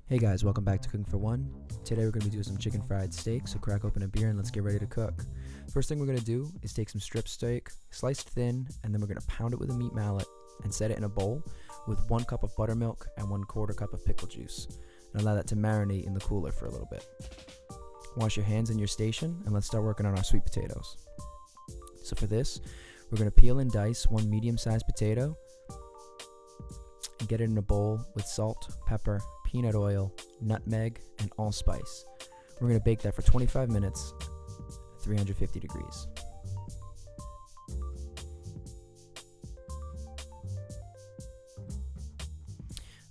Hey guys, welcome back to Cooking for One. Today we're going to be doing some chicken fried steak, so crack open a beer and let's get ready to cook. First thing we're going to do is take some strip steak, sliced thin, and then we're going to pound it with a meat mallet and set it in a bowl with 1 cup of buttermilk and 1/4 cup of pickle juice, and allow that to marinate in the cooler for a little bit. Wash your hands in your station and let's start working on our sweet potatoes. So for this, we're going to peel and dice 1 medium-sized potato and get it in a bowl with salt, pepper, peanut oil, nutmeg, and allspice. We're going to bake that for 25 minutes at 350 degrees.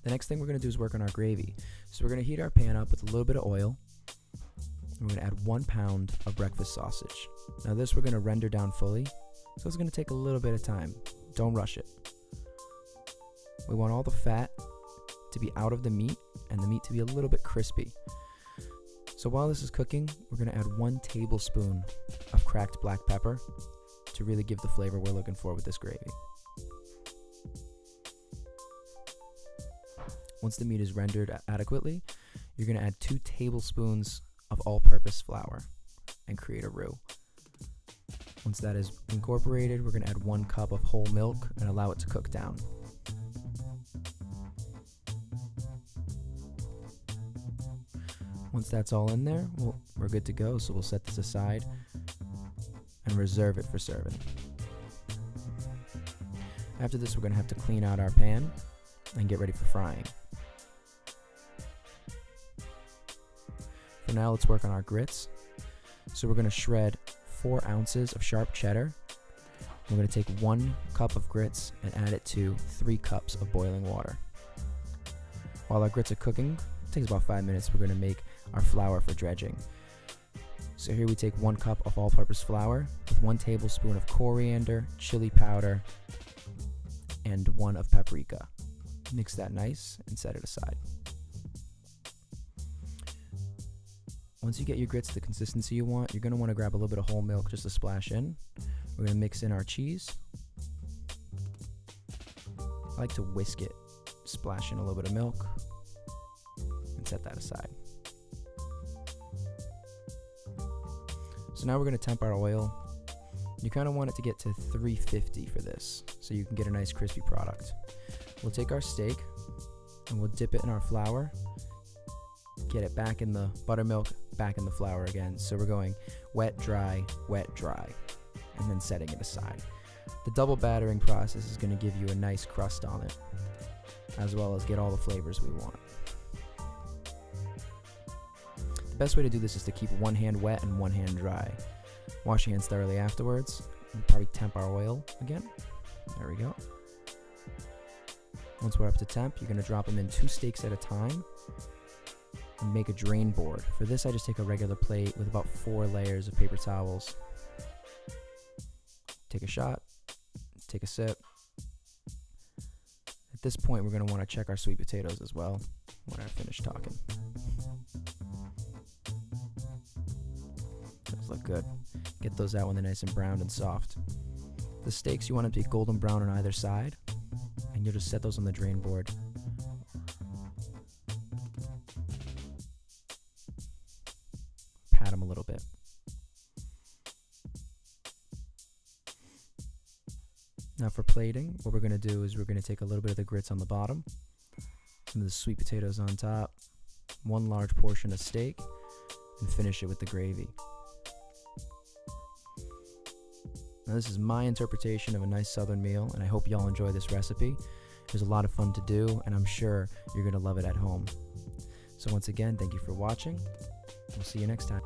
The next thing we're going to do is work on our gravy. So we're going to heat our pan up with a little bit of oil. We're going to add 1 pound of breakfast sausage. Now this we're going to render down fully, so it's going to take a little bit of time. Don't rush it. We want all the fat to be out of the meat and the meat to be a little bit crispy. So while this is cooking, we're going to add 1 tablespoon of cracked black pepper to really give the flavor we're looking for with this gravy. Once the meat is rendered adequately, you're going to add 2 tablespoons of all-purpose flour and create a roux. Once that is incorporated, we're going to add 1 cup of whole milk and allow it to cook down. Once that's all in there, we're good to go, so we'll set this aside and reserve it for serving. After this, we're going to have to clean out our pan and get ready for frying. For now, let's work on our grits. So we're going to shred 4 ounces of sharp cheddar. We're going to take 1 cup of grits and add it to 3 cups of boiling water. While our grits are cooking, it takes about 5 minutes, we're going to make our flour for dredging. So here we take 1 cup of all-purpose flour with 1 tablespoon of coriander, chili powder, and 1 of paprika. Mix that nice and set it aside. Once you get your grits the consistency you want, you're going to want to grab a little bit of whole milk just to splash in. We're going to mix in our cheese. I like to whisk it, splash in a little bit of milk, and set that aside. So now we're going to temp our oil. You kind of want it to get to 350 for this, so you can get a nice crispy product. We'll take our steak and we'll dip it in our flour, get it back in the buttermilk, back in the flour again. So we're going wet, dry, and then setting it aside. The double battering process is going to give you a nice crust on it, as well as get all the flavors we want. The best way to do this is to keep 1 hand wet and 1 hand dry. Wash your hands thoroughly afterwards, and probably temp our oil again. There we go. Once we're up to temp, you're going to drop them in 2 steaks at a time and make a drain board. For this, I just take a regular plate with about 4 layers of paper towels. Take a shot, take a sip. At this point, we're going to want to check our sweet potatoes as well when I finish talking. Those look good. Get those out when they're nice and browned and soft. The steaks, you want them to be golden brown on either side, and you'll just set those on the drain board. Pat them a little bit. Now for plating, what we're going to do is we're going to take a little bit of the grits on the bottom, some of the sweet potatoes on top, 1 large portion of steak, and finish it with the gravy. Now this is my interpretation of a nice southern meal, and I hope y'all enjoy this recipe. It was a lot of fun to do, and I'm sure you're going to love it at home. So once again, thank you for watching. We'll see you next time.